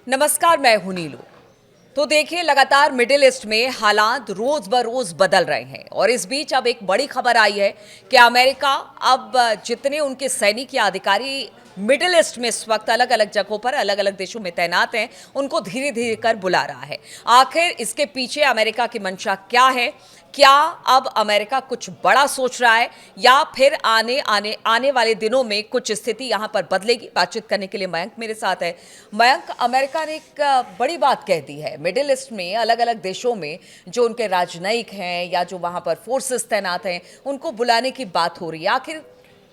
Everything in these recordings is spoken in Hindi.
नमस्कार, मैं हूं नीलू। तो देखिए, लगातार मिडिल ईस्ट में हालात रोज ब रोज बदल रहे हैं और इस बीच अब एक बड़ी खबर आई है कि अमेरिका अब जितने उनके सैनिक या अधिकारी मिडिल ईस्ट में इस वक्त अलग अलग जगहों पर अलग अलग देशों में तैनात हैं, उनको धीरे धीरे कर बुला रहा है। आखिर इसके पीछे अमेरिका की मंशा क्या है? क्या अब अमेरिका कुछ बड़ा सोच रहा है या फिर आने वाले दिनों में कुछ स्थिति यहां पर बदलेगी? बातचीत करने के लिए मयंक मेरे साथ है। मयंक, अमेरिका ने एक बड़ी बात कह दी है। मिडिल ईस्ट में अलग अलग देशों में जो उनके राजनयिक हैं या जो वहां पर फोर्सेस तैनात हैं, उनको बुलाने की बात हो रही है। आखिर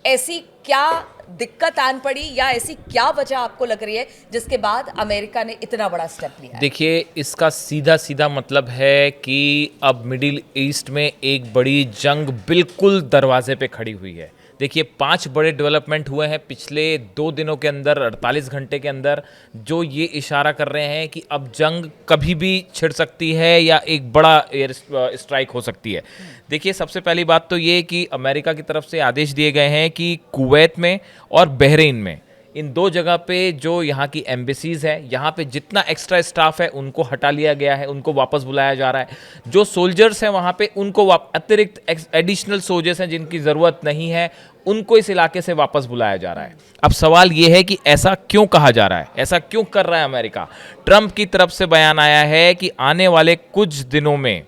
ऐसी क्या दिक्कत आन पड़ी या ऐसी क्या वजह आपको लग रही है जिसके बाद अमेरिका ने इतना बड़ा स्टेप लिया है? देखिए, इसका सीधा सीधा मतलब है कि अब मिडिल ईस्ट में एक बड़ी जंग बिल्कुल दरवाजे पे खड़ी हुई है। देखिए, 5 बड़े डेवलपमेंट हुए हैं पिछले 2 दिनों के अंदर, 48 घंटे के अंदर, जो ये इशारा कर रहे हैं कि अब जंग कभी भी छिड़ सकती है या एक बड़ा एयर स्ट्राइक हो सकती है। देखिए, सबसे पहली बात तो ये कि अमेरिका की तरफ से आदेश दिए गए हैं कि कुवैत में और बहरीन में, इन 2 जगह पे जो यहाँ की एम्बेसीज है, यहाँ पे जितना एक्स्ट्रा स्टाफ है उनको हटा लिया गया है, उनको वापस बुलाया जा रहा है। जो सोल्जर्स हैं वहाँ पे, उनको अतिरिक्त एडिशनल सोल्जर्स हैं जिनकी ज़रूरत नहीं है, उनको इस इलाके से वापस बुलाया जा रहा है। अब सवाल ये है कि ऐसा क्यों कहा जा रहा है, ऐसा क्यों कर रहा है अमेरिका? ट्रंप की तरफ से बयान आया है कि आने वाले कुछ दिनों में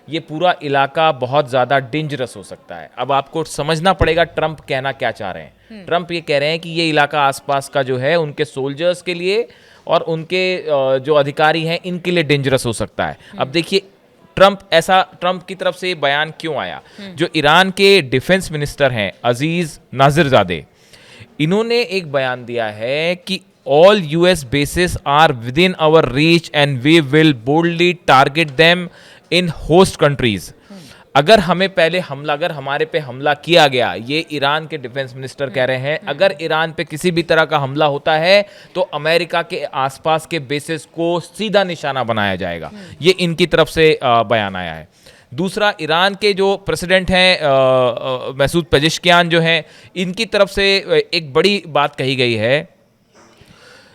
ये पूरा इलाका बहुत ज़्यादा डेंजरस हो सकता है। अब आपको समझना पड़ेगा ट्रंप कहना क्या चाह रहे हैं। ट्रंप ये कह रहे हैं कि ये इलाका आसपास का जो है उनके सोल्जर्स के लिए और उनके जो अधिकारी हैं इनके लिए डेंजरस हो सकता है। अब देखिए, ट्रंप की तरफ से ये बयान क्यों आया? जो ईरान के डिफेंस मिनिस्टर हैं अजीज नाजिरजादे, इन्होंने एक बयान दिया है कि all US bases are within our reach and we will boldly target them in host countries. अगर हमारे पे हमला किया गया, ये ईरान के डिफेंस मिनिस्टर कह रहे हैं, अगर ईरान पे किसी भी तरह का हमला होता है तो अमेरिका के आसपास के बेसिस को सीधा निशाना बनाया जाएगा। ये इनकी तरफ से बयान आया है। दूसरा, ईरान के जो प्रेसिडेंट हैं मसूद पेजेश्कियान जो हैं, इनकी तरफ से एक बड़ी बात कही गई है।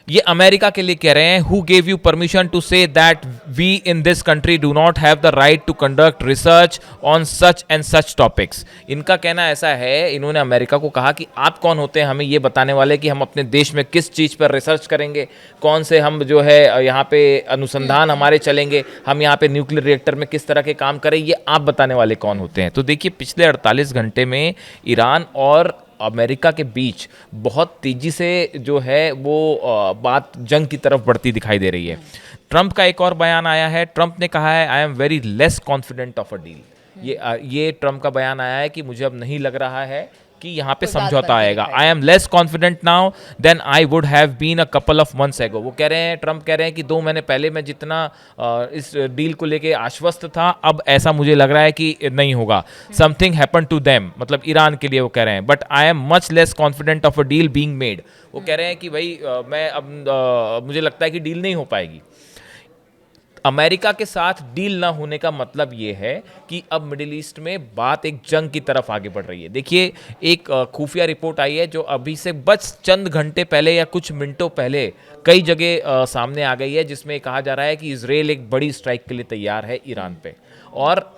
ये अमेरिका के लिए कह रहे हैं, who gave you permission to say that we in this country do not have the right to conduct research on such and such topics. इनका कहना ऐसा है, इन्होंने अमेरिका को कहा कि आप कौन होते हैं हमें ये बताने वाले कि हम अपने देश में किस चीज़ पर रिसर्च करेंगे, कौन से हम जो है यहाँ पे अनुसंधान हमारे चलेंगे, हम यहाँ पे न्यूक्लियर रिएक्टर में किस तरह के काम करें, ये आप बताने वाले कौन होते हैं? तो देखिए, पिछले 48 घंटे में ईरान और अमेरिका के बीच बहुत तेजी से जो है वो बात जंग की तरफ बढ़ती दिखाई दे रही है। ट्रंप का एक और बयान आया है। ट्रंप ने कहा है, I am very less confident of a deal. ये ट्रंप का बयान आया है कि मुझे अब नहीं लग रहा है कि यहाँ पे समझौता आएगा। I am less confident now than I would have been a couple of months ago. वो कह रहे हैं, ट्रंप कह रहे हैं कि 2 महीने पहले मैं जितना इस डील को लेके आश्वस्त था, अब ऐसा मुझे लग रहा है कि नहीं होगा। समथिंग हैपन टू देम, मतलब ईरान के लिए वो कह रहे हैं, but I am much less confident of a deal being made. वो कह रहे हैं कि भाई मैं अब मुझे लगता है कि डील नहीं हो पाएगी। अमेरिका के साथ डील ना होने का मतलब ये है कि अब मिडिल ईस्ट में बात एक जंग की तरफ आगे बढ़ रही है। देखिए, एक खुफिया रिपोर्ट आई है जो अभी से बस चंद घंटे पहले या कुछ मिनटों पहले कई जगह सामने आ गई है, जिसमें कहा जा रहा है कि इजराइल एक बड़ी स्ट्राइक के लिए तैयार है ईरान पे। और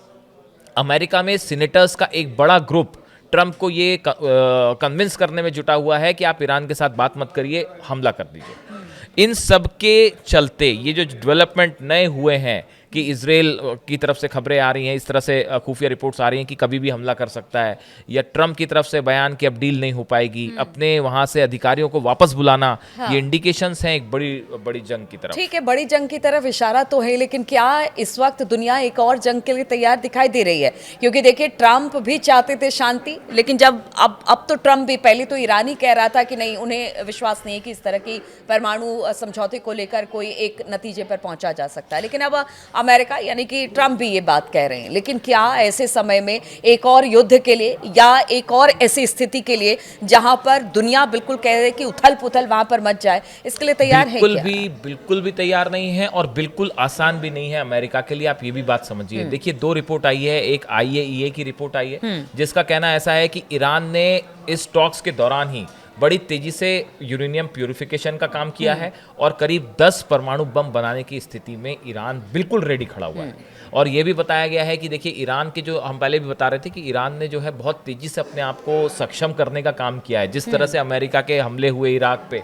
अमेरिका में सीनेटर्स का एक बड़ा ग्रुप ट्रंप को ये कन्विंस करने में जुटा हुआ है कि आप ईरान के साथ बात मत करिए, हमला कर दीजिए। इन सब के चलते ये जो डेवलपमेंट नए हुए हैं कि इजराइल की तरफ से खबरें आ रही हैं, इस तरह से खुफिया रिपोर्ट्स आ रही हैं कि कभी भी हमला कर सकता है, या ट्रंप की तरफ से बयान कि अब डील नहीं हो पाएगी, अपने वहां से अधिकारियों को वापस बुलाना, हाँ। ये इंडिकेशंस हैं एक बड़ी बड़ी जंग की तरफ। ठीक है, बड़ी जंग की तरफ इशारा तो है, लेकिन क्या इस वक्त दुनिया एक और जंग के लिए तैयार दिखाई दे रही है? क्योंकि देखिए, ट्रंप भी चाहते थे शांति, लेकिन जब अब तो ट्रंप भी, पहले तो ईरान ही कह रहा था कि नहीं, उन्हें विश्वास नहीं है कि इस तरह की परमाणु समझौते को लेकर कोई एक नतीजे पर पहुंचा जा सकता है, लेकिन अब अमेरिका यानी कि ट्रंप भी ये बात कह रहे हैं। लेकिन क्या ऐसे समय में एक और युद्ध के लिए या एक और ऐसी स्थिति के लिए जहां पर दुनिया बिल्कुल कह रहे कि उथल पुथल वहां पर मच जाए, इसके लिए तैयार है क्या? बिल्कुल भी तैयार नहीं है और बिल्कुल आसान भी नहीं है अमेरिका के लिए। आप ये भी बात समझिए। देखिए, 2 रिपोर्ट आई है। एक IAEA की रिपोर्ट आई है जिसका कहना ऐसा है कि ईरान ने इस टॉक्स के दौरान ही बड़ी तेजी से यूरेनियम प्यूरिफिकेशन का काम किया है और करीब 10 परमाणु बम बनाने की स्थिति में ईरान बिल्कुल रेडी खड़ा हुआ है। और ये भी बताया गया है कि देखिए ईरान के जो हम पहले भी बता रहे थे कि ईरान ने जो है बहुत तेजी से अपने आप को सक्षम करने का काम किया है। जिस तरह से अमेरिका के हमले हुए इराक पे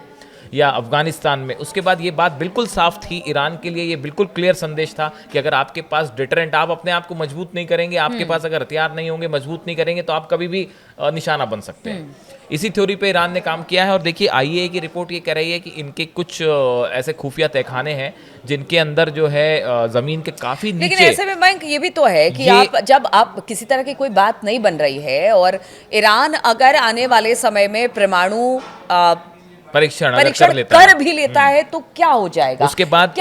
या अफगानिस्तान में, उसके बाद ये बात बिल्कुल साफ थी, ईरान के लिए ये बिल्कुल क्लियर संदेश था कि अगर आपके पास डिटरेंट, आप अपने आप को मजबूत नहीं करेंगे, आपके पास अगर हथियार नहीं होंगे, मजबूत नहीं करेंगे, तो आप कभी भी निशाना बन सकते हैं। इसी थ्योरी पे ईरान ने काम किया है। और देखिए आईएए की रिपोर्ट ये कह रही है कि इनके कुछ ऐसे खुफिया तहखाने हैं जिनके अंदर जो है जमीन के काफी नीचे। लेकिन ऐसे में बैंक ये भी तो है कि जब आप किसी तरह की कोई बात नहीं बन रही है और ईरान अगर आने वाले समय में परमाणु परीक्षण कर भी लेता है तो क्या हो जाएगा? उसके बाद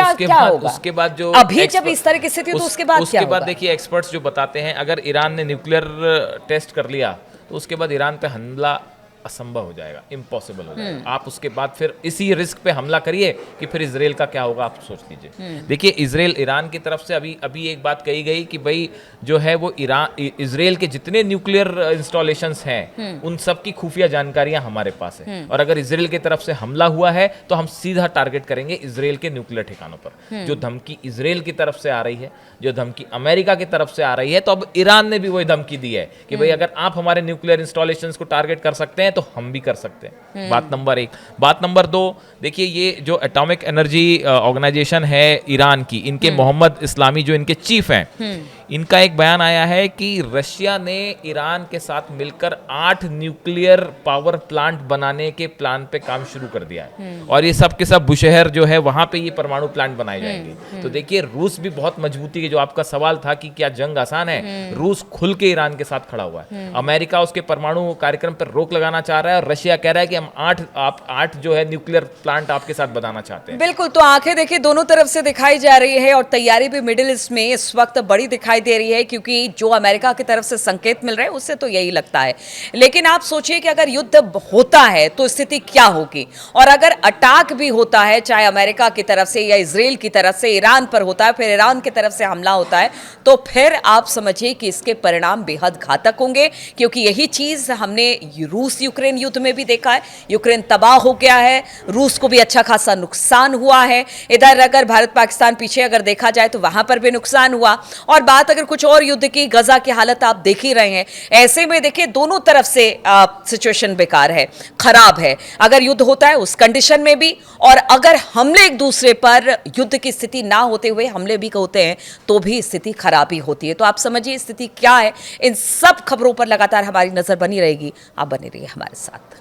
उसके बाद जो अभी जब इस तरह की स्थिति है तो उसके बाद क्या होगा? देखिए एक्सपर्ट्स जो बताते हैं, अगर ईरान ने न्यूक्लियर टेस्ट कर लिया तो उसके बाद ईरान पे हमला असंभव हो जाएगा, इम्पॉसिबल हो जाएगा। आप उसके बाद फिर इसी रिस्क पे हमला करिए कि फिर इजराइल का क्या होगा, आप सोच लीजिए। देखिए इजराइल, ईरान की तरफ से अभी एक बात कही गई कि भाई जो है वो इजराइल के जितने न्यूक्लियर इंस्टॉलेशंस हैं उन सब की खुफिया जानकारियां हमारे पास है, और अगर इजराइल की तरफ से हमला हुआ है तो हम सीधा टारगेट करेंगे इजराइल के न्यूक्लियर ठिकानों पर। जो धमकी इजराइल की तरफ से आ रही है, जो धमकी अमेरिका की तरफ से आ रही है, तो अब ईरान ने भी वही धमकी दी है कि भाई अगर आप हमारे न्यूक्लियर इंस्टॉलेशंस को टारगेट कर सकते हैं तो हम भी कर सकते हैं। बात नंबर 1। बात नंबर 2, देखिए ये जो एटॉमिक एनर्जी ऑर्गेनाइजेशन है ईरान की, इनके मोहम्मद इस्लामी जो इनके चीफ हैं, इनका एक बयान आया है कि रशिया ने ईरान के साथ मिलकर 8 न्यूक्लियर पावर प्लांट बनाने के प्लान पे काम शुरू कर दिया है, और ये सब के सब बुशहर जो है वहां पे ये परमाणु प्लांट बनाए जाएंगे। तो देखिए रूस भी बहुत मजबूती के, जो आपका सवाल था कि क्या जंग आसान है, रूस खुल के ईरान के साथ खड़ा हुआ है। अमेरिका उसके परमाणु कार्यक्रम पर रोक लगाना चाह रहा है और रशिया कह रहा है कि हम 8 जो है न्यूक्लियर प्लांट आपके साथ बनाना चाहते हैं। बिल्कुल, तो आंखें देखिए दोनों तरफ से दिखाई जा रही है और तैयारी भी मिडिल ईस्ट में इस वक्त बड़ी दिखाई दे रही है, क्योंकि जो अमेरिका की तरफ से संकेत मिल रहे हैं उससे तो यही लगता है। लेकिन आप सोचिए कि अगर युद्ध होता है तो स्थिति क्या होगी, और अगर अटैक भी होता है चाहे अमेरिका की तरफ से या इजराइल की तरफ से, ईरान पर होता है, फिर ईरान की तरफ से हमला होता है, तो फिर आप समझिए कि इसके परिणाम बेहद घातक होंगे। क्योंकि यही चीज हमने रूस यूक्रेन युद्ध में भी देखा है, यूक्रेन तबाह हो गया है, रूस को भी अच्छा खासा नुकसान हुआ है। इधर अगर भारत पाकिस्तान पीछे अगर देखा जाए तो वहां पर भी नुकसान हुआ, और बात अगर कुछ और युद्ध की, गजा की हालत आप देख ही रहे हैं। ऐसे में देखिए दोनों तरफ से सिचुएशन बेकार है, खराब है, अगर युद्ध होता है उस कंडीशन में भी, और अगर हमले एक दूसरे पर युद्ध की स्थिति ना होते हुए हमले भी होते हैं तो भी स्थिति खराब ही होती है। तो आप समझिए स्थिति क्या है। इन सब खबरों पर लगातार हमारी नजर बनी रहेगी, आप बने रहिए हमारे साथ।